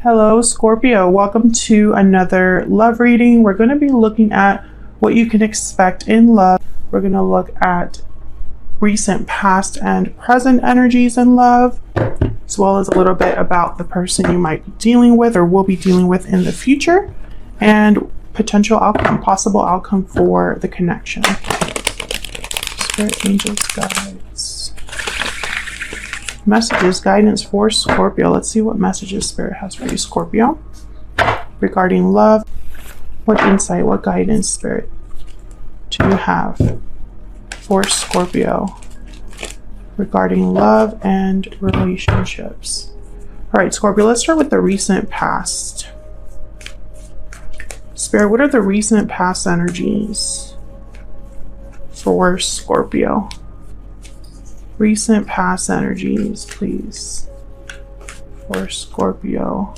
Hello, Scorpio. Welcome to another love reading. We're going to be looking at what you can expect in love. We're going to look at recent past and present energies in love, as well as a little bit about the person you might be dealing with or will be dealing with in the future, and potential outcome, possible outcome for the connection. Spirit, angels, guides. Messages, guidance for Scorpio. Let's see what messages Spirit has for you, Scorpio, regarding love. What insight, what guidance, Spirit, do you have for Scorpio regarding love and relationships? All right, Scorpio, let's start with the recent past. Spirit, what are the recent past energies for Scorpio? Recent past energies, please, for Scorpio.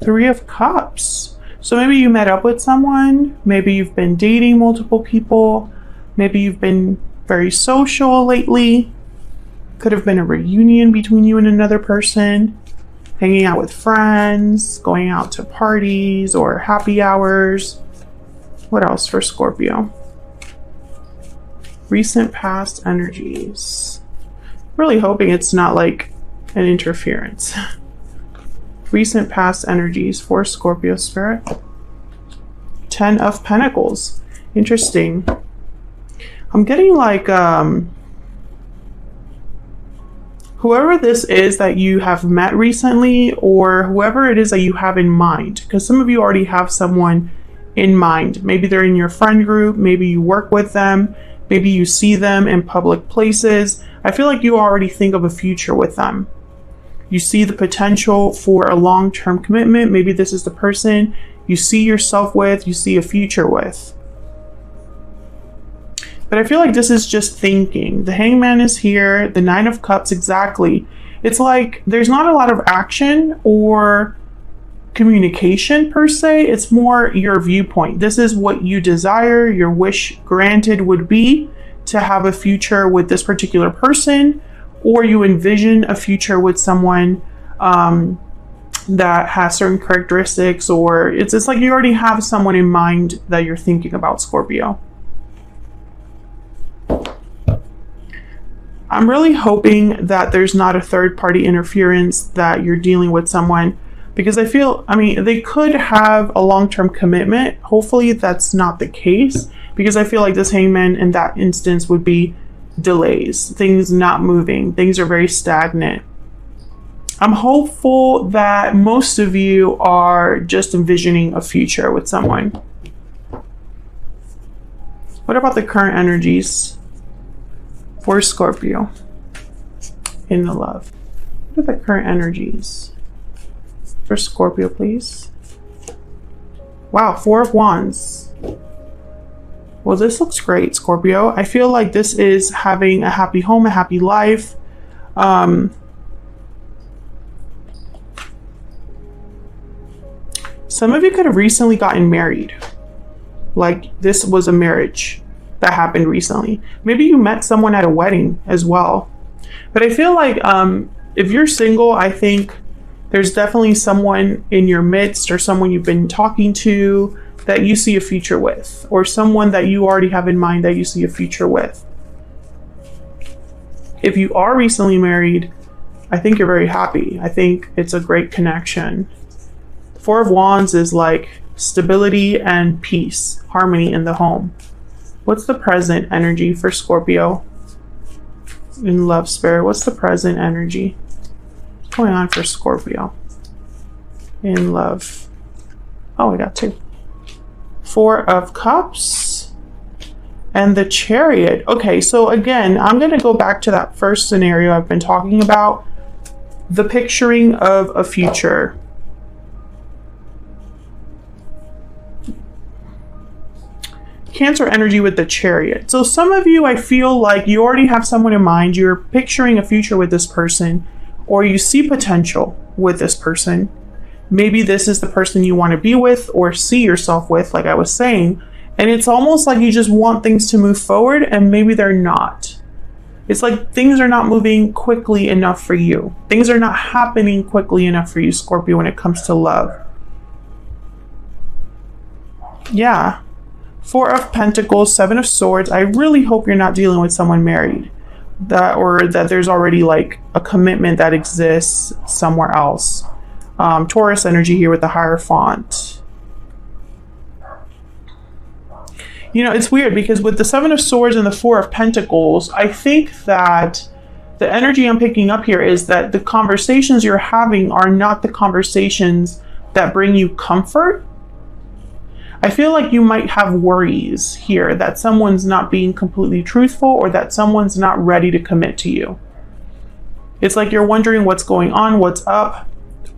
Three of Cups. So maybe you met up with someone. Maybe you've been dating multiple people. Maybe you've been very social lately. Could have been a reunion between you and another person. Hanging out with friends, going out to parties or happy hours. What else for Scorpio? Recent past energies. Really hoping it's not like an interference. Recent past energies for Scorpio, Spirit. 10 of Pentacles. Interesting. I'm getting like whoever this is that you have met recently, or whoever it is that you have in mind, because some of you already have someone in mind. Maybe they're in your friend group, maybe you work with them, maybe you see them in public places. I feel like you already think of a future with them. You see the potential for a long-term commitment. Maybe this is the person you see yourself with, you see a future with. But I feel like this is just thinking. The Hangman is here, the Nine of Cups, exactly. It's like there's not a lot of action or communication per se. It's more your viewpoint. This is what you desire, your wish granted would be to have a future with this particular person, or you envision a future with someone that has certain characteristics, or it's like you already have someone in mind that you're thinking about, Scorpio. I'm really hoping that there's not a third-party interference, that you're dealing with someone, because I feel, they could have a long-term commitment. Hopefully that's not the case, because I feel like this Hangman in that instance would be delays, things not moving, things are very stagnant. I'm hopeful that most of you are just envisioning a future with someone. What about the current energies for Scorpio in the love? What are the current energies for Scorpio, please? Wow, Four of Wands. Well, this looks great, Scorpio. I feel like this is having a happy home, a happy life. Some of you could have recently gotten married. Like this was a marriage that happened recently. Maybe you met someone at a wedding as well. But I feel like if you're single, I think there's definitely someone in your midst, or someone you've been talking to that you see a future with, or someone that you already have in mind that you see a future with. If you are recently married, I think you're very happy. I think it's a great connection. Four of Wands is like stability and peace, harmony in the home. What's the present energy for Scorpio in love, Spirit? What's the present energy? What's going on for Scorpio in love? Oh, we got two. Four of Cups and the Chariot. Okay, so again, I'm going to go back to that first scenario I've been talking about, the picturing of a future. Cancer energy with the Chariot. So some of you, I feel like you already have someone in mind. You're picturing a future with this person, or you see potential with this person. Maybe this is the person you want to be with or see yourself with, like I was saying. And it's almost like you just want things to move forward, and maybe they're not. It's like things are not moving quickly enough for you. Things are not happening quickly enough for you, Scorpio, when it comes to love. Yeah. Four of Pentacles, Seven of Swords. I really hope you're not dealing with someone married. Or that there's already like a commitment that exists somewhere else. Taurus energy here with the Hierophant. You know, it's weird because with the Seven of Swords and the Four of Pentacles, I think that the energy I'm picking up here is that the conversations you're having are not the conversations that bring you comfort. I feel like you might have worries here that someone's not being completely truthful or that someone's not ready to commit to you. It's like you're wondering what's going on, what's up.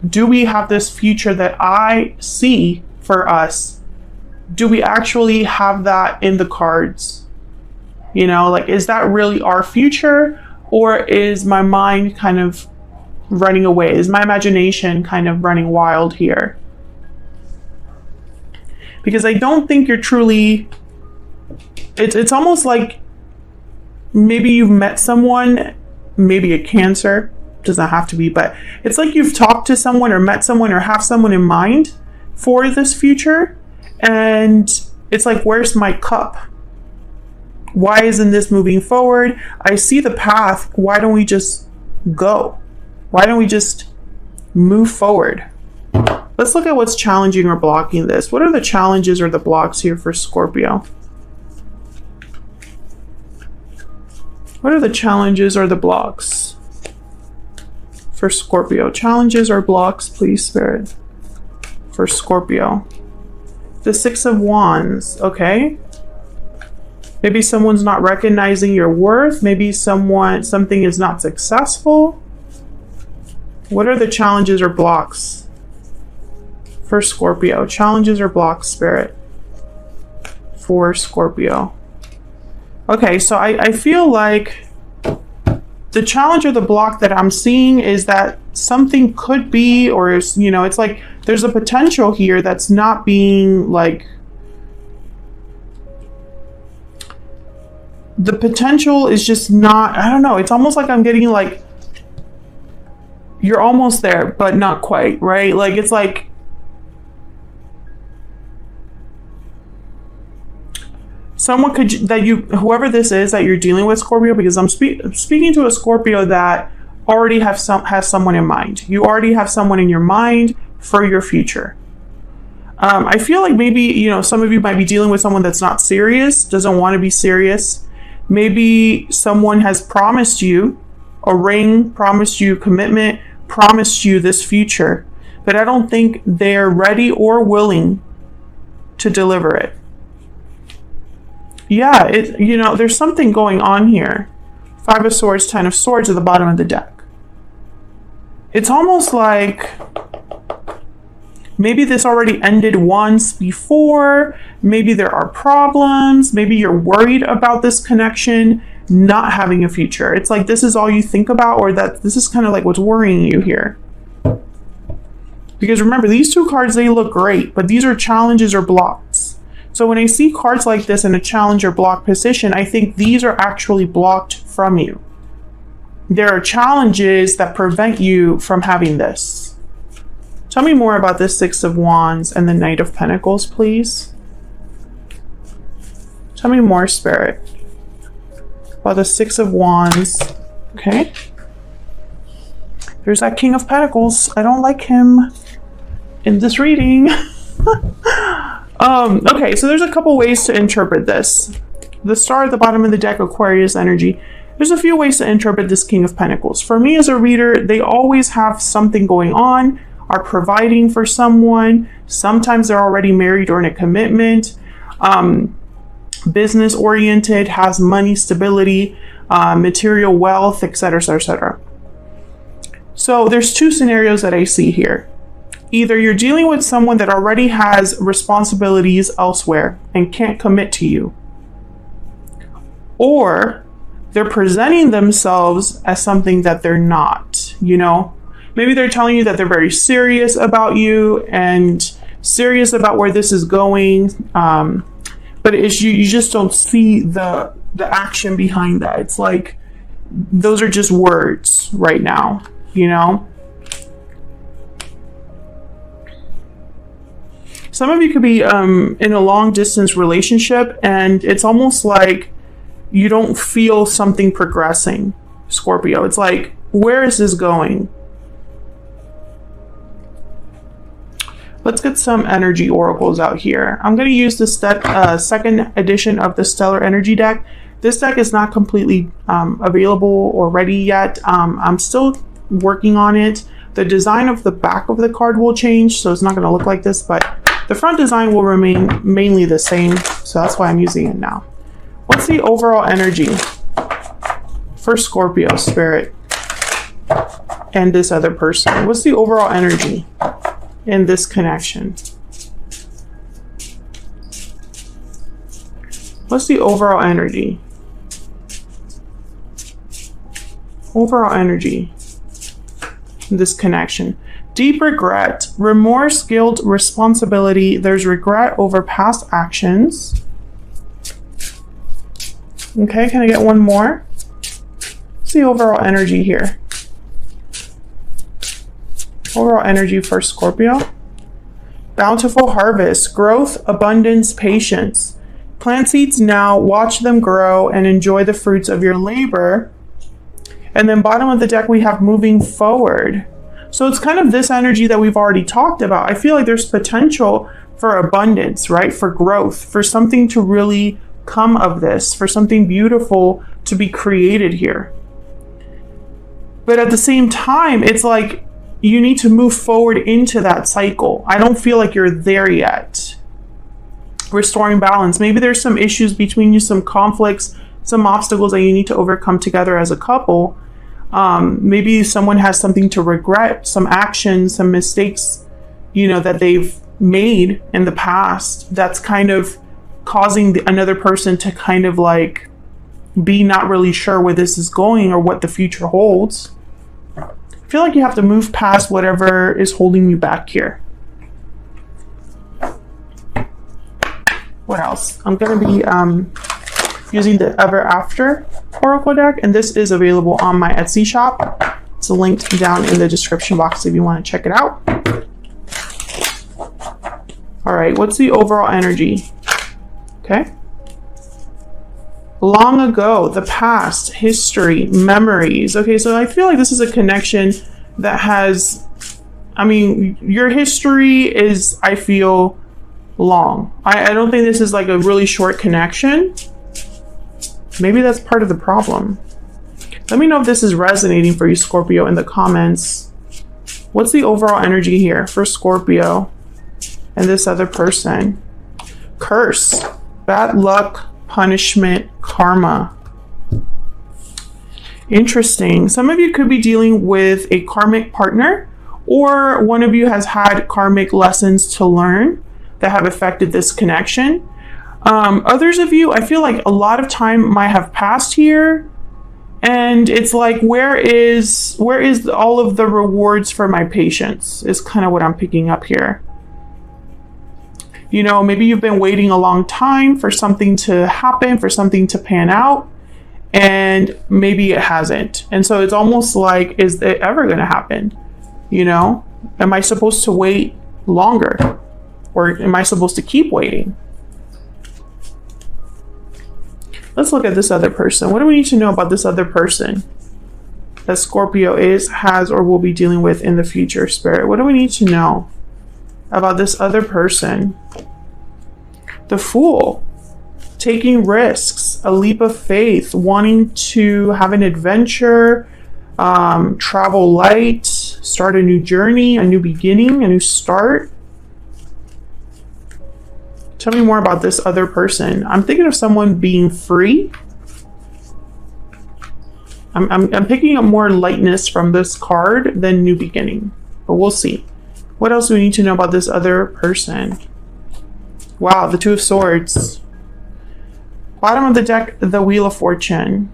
Do we have this future that I see for us? Do we actually have that in the cards? You know, like, is that really our future? Or is my mind kind of running away? Is my imagination kind of running wild here? Because I don't think you're truly, it's almost like maybe you've met someone, maybe a Cancer, doesn't have to be, but it's like you've talked to someone or met someone or have someone in mind for this future. And it's like, where's my cup? Why isn't this moving forward? I see the path. Why don't we just go? Why don't we just move forward? Let's look at what's challenging or blocking this. What are the challenges or the blocks here for Scorpio? What are the challenges or the blocks for Scorpio? Challenges or blocks, please, Spirit, for Scorpio. The Six of Wands, okay? Maybe someone's not recognizing your worth. Maybe something is not successful. What are the challenges or blocks for Scorpio? Challenges or blocks, Spirit, for Scorpio. Okay, so I feel like the challenge or the block that I'm seeing is that something could be, or is, you know, it's like there's a potential here that's not being like, the potential is just not, I don't know, it's almost like I'm getting like, you're almost there, but not quite, right? Like, it's like, someone could, that you, whoever this is that you're dealing with, Scorpio, because I'm speaking to a Scorpio that already has someone in mind. You already have someone in your mind for your future. I feel like maybe, you know, some of you might be dealing with someone that's not serious, doesn't want to be serious. Maybe someone has promised you a ring, promised you commitment, promised you this future, but I don't think they're ready or willing to deliver it. Yeah, it, you know, there's something going on here. Five of Swords, Ten of Swords at the bottom of the deck. It's almost like maybe this already ended once before. Maybe there are problems. Maybe you're worried about this connection not having a future. It's like this is all you think about, or that this is kind of like what's worrying you here. Because remember, these two cards, they look great, but these are challenges or blocks. So when I see cards like this in a challenge or block position, I think these are actually blocked from you. There are challenges that prevent you from having this. Tell me more about this Six of Wands and the Knight of Pentacles, please. Tell me more, Spirit, about the Six of Wands. Okay. There's that King of Pentacles. I don't like him in this reading. Okay, so there's a couple ways to interpret this. The star at the bottom of the deck, Aquarius energy. There's a few ways to interpret this King of Pentacles. For me as a reader, they always have something going on, are providing for someone. Sometimes they're already married or in a commitment. Business oriented, has money, stability, material wealth, etc., etc. So there's two scenarios that I see here. Either you're dealing with someone that already has responsibilities elsewhere and can't commit to you, or they're presenting themselves as something that they're not, you know? Maybe they're telling you that they're very serious about you and serious about where this is going, but it's, you just don't see the action behind that. It's like those are just words right now, you know? Some of you could be in a long distance relationship, and it's almost like you don't feel something progressing, Scorpio. It's like, where is this going? Let's get some energy oracles out here. I'm going to use this second edition of the Stellar Energy deck. This deck is not completely available or ready yet. I'm still working on it. The design of the back of the card will change, so it's not going to look like this, but the front design will remain mainly the same, so that's why I'm using it now. What's the overall energy for Scorpio spirit and this other person? What's the overall energy in this connection? What's the overall energy? Overall energy in this connection. Deep regret, remorse, guilt, responsibility. There's regret over past actions. Okay, can I get one more? What's the overall energy here? Overall energy for Scorpio. Bountiful harvest, growth, abundance, patience. Plant seeds now, watch them grow, and enjoy the fruits of your labor. And then bottom of the deck, we have moving forward. So it's kind of this energy that we've already talked about. I feel like there's potential for abundance, right? For growth, for something to really come of this, for something beautiful to be created here. But at the same time, it's like you need to move forward into that cycle. I don't feel like you're there yet. Restoring balance. Maybe there's some issues between you, some conflicts, some obstacles that you need to overcome together as a couple. Maybe someone has something to regret, some actions, some mistakes, you know, that they've made in the past that's kind of causing another person to kind of like be not really sure where this is going or what the future holds. I feel like you have to move past whatever is holding you back here. What else? I'm going to be using the Ever After Oracle deck, and this is available on my Etsy shop. It's linked down in the description box if you want to check it out. All right, what's the overall energy? Okay. Long ago, the past, history, memories. Okay, so I feel like this is a connection that has, I mean, your history is, I feel, long. I don't think this is like a really short connection. Maybe that's part of the problem. Let me know if this is resonating for you, Scorpio, in the comments. What's the overall energy here for Scorpio and this other person? Curse, bad luck, punishment, karma. Interesting. Some of you could be dealing with a karmic partner, or one of you has had karmic lessons to learn that have affected this connection. Others of you, I feel like a lot of time might have passed here, and it's like, where is all of the rewards for my patience is kind of what I'm picking up here. You know, maybe you've been waiting a long time for something to happen, for something to pan out, and maybe it hasn't. And so it's almost like, is it ever going to happen? You know, am I supposed to wait longer, or am I supposed to keep waiting? Let's look at this other person. What do we need to know about this other person that Scorpio has, or will be dealing with in the future, Spirit? What do we need to know about this other person? The Fool, taking risks, a leap of faith, wanting to have an adventure, travel light, start a new journey, a new beginning, a new start. Tell me more about this other person. I'm thinking of someone being free. I'm picking up more lightness from this card than new beginning, but we'll see. What else do we need to know about this other person? Wow, the Two of Swords. Bottom of the deck, the Wheel of Fortune.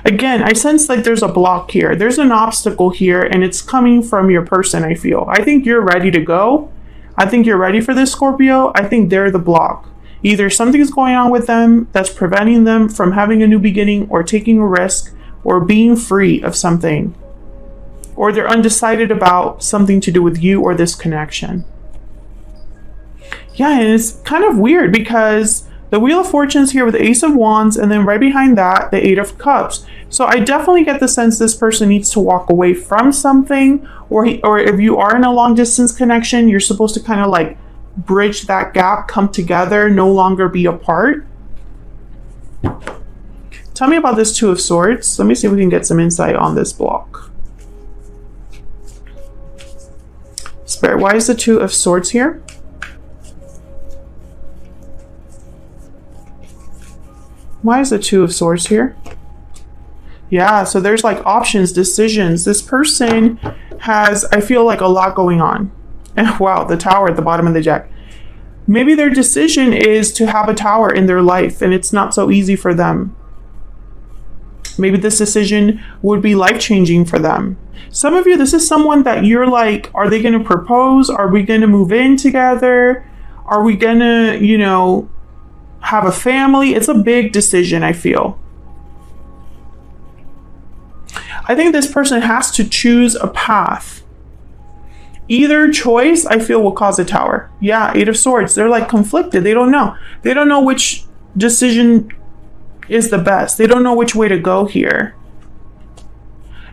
Again, I sense like there's a block here. There's an obstacle here, and it's coming from your person, I feel. I think you're ready to go. I think you're ready for this, Scorpio. I think they're the block. Either something's going on with them that's preventing them from having a new beginning or taking a risk or being free of something, or they're undecided about something to do with you or this connection. Yeah, and it's kind of weird because the Wheel of Fortune's here with the Ace of Wands, and then right behind that, the Eight of Cups. So I definitely get the sense this person needs to walk away from something, or if you are in a long distance connection, you're supposed to kind of like bridge that gap, come together, no longer be apart. Tell me about this Two of Swords. Let me see if we can get some insight on this block. Spirit, why is the Two of Swords here? Why is the Two of Swords here? Yeah, so there's like options, decisions. This person has, I feel like, a lot going on. And wow, the Tower at the bottom of the deck. Maybe their decision is to have a tower in their life, and it's not so easy for them. Maybe this decision would be life-changing for them. Some of you, this is someone that you're like, are they going to propose? Are we going to move in together? Are we going to, you know, have a family? It's a big decision, I feel. I think this person has to choose a path. Either choice, I feel, will cause a Tower. Yeah, Eight of Swords. They're like conflicted. They don't know. They don't know which decision is the best. They don't know which way to go here.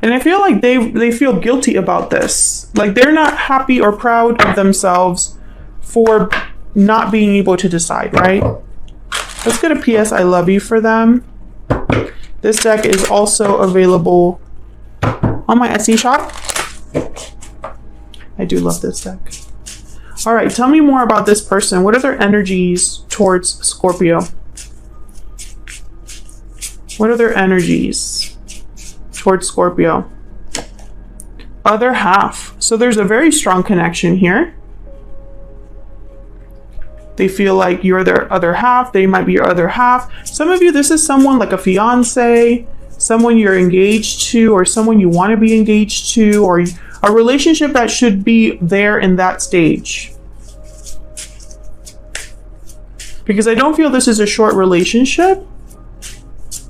And I feel like they feel guilty about this. Like they're not happy or proud of themselves for not being able to decide, right? Let's get a PS I love you for them. This deck is also available on my Etsy shop. I do love this deck. All right, tell me more about this person. What are their energies towards Scorpio? What are their energies towards Scorpio? Other half. So there's a very strong connection here. They feel like you're their other half. They might be your other half. Some of you, this is someone like a fiance, someone you're engaged to, or someone you want to be engaged to, or a relationship that should be there in that stage. Because I don't feel this is a short relationship.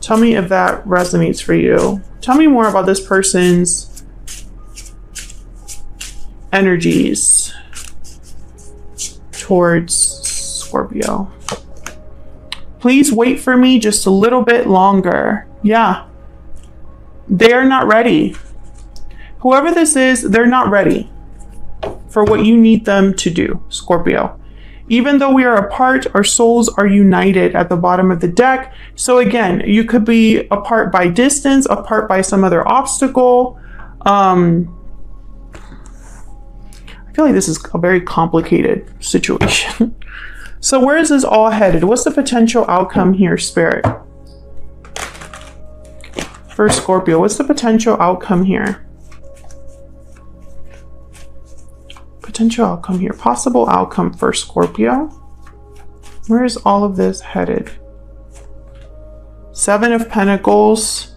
Tell me if that resonates for you. Tell me more about this person's energies towards Scorpio. Please wait for me just a little bit longer. Yeah. They're not ready. Whoever this is, they're not ready for what you need them to do, Scorpio. Even though we are apart, our souls are united at the bottom of the deck. So again, you could be apart by distance, apart by some other obstacle. I feel like this is a very complicated situation. So where is this all headed? What's the potential outcome here, Spirit? For Scorpio, what's the potential outcome here? Potential outcome here. Possible outcome for Scorpio. Where is all of this headed? Seven of Pentacles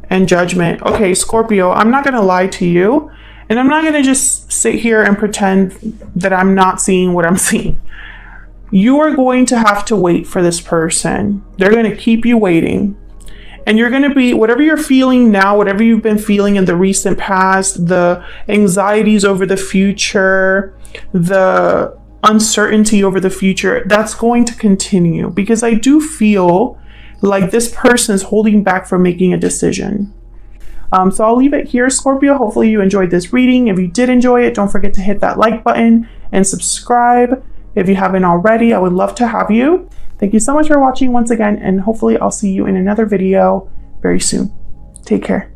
and Judgment. Okay, Scorpio, I'm not going to lie to you. And I'm not going to just sit here and pretend that I'm not seeing what I'm seeing. You are going to have to wait for this person. They're going to keep you waiting. And you're going to be, whatever you're feeling now, whatever you've been feeling in the recent past, the anxieties over the future, the uncertainty over the future, that's going to continue. Because I do feel like this person is holding back from making a decision. So I'll leave it here, Scorpio. Hopefully you enjoyed this reading. If you did enjoy it, don't forget to hit that like button and subscribe. If you haven't already, I would love to have you. Thank you so much for watching once again, and hopefully I'll see you in another video very soon. Take care.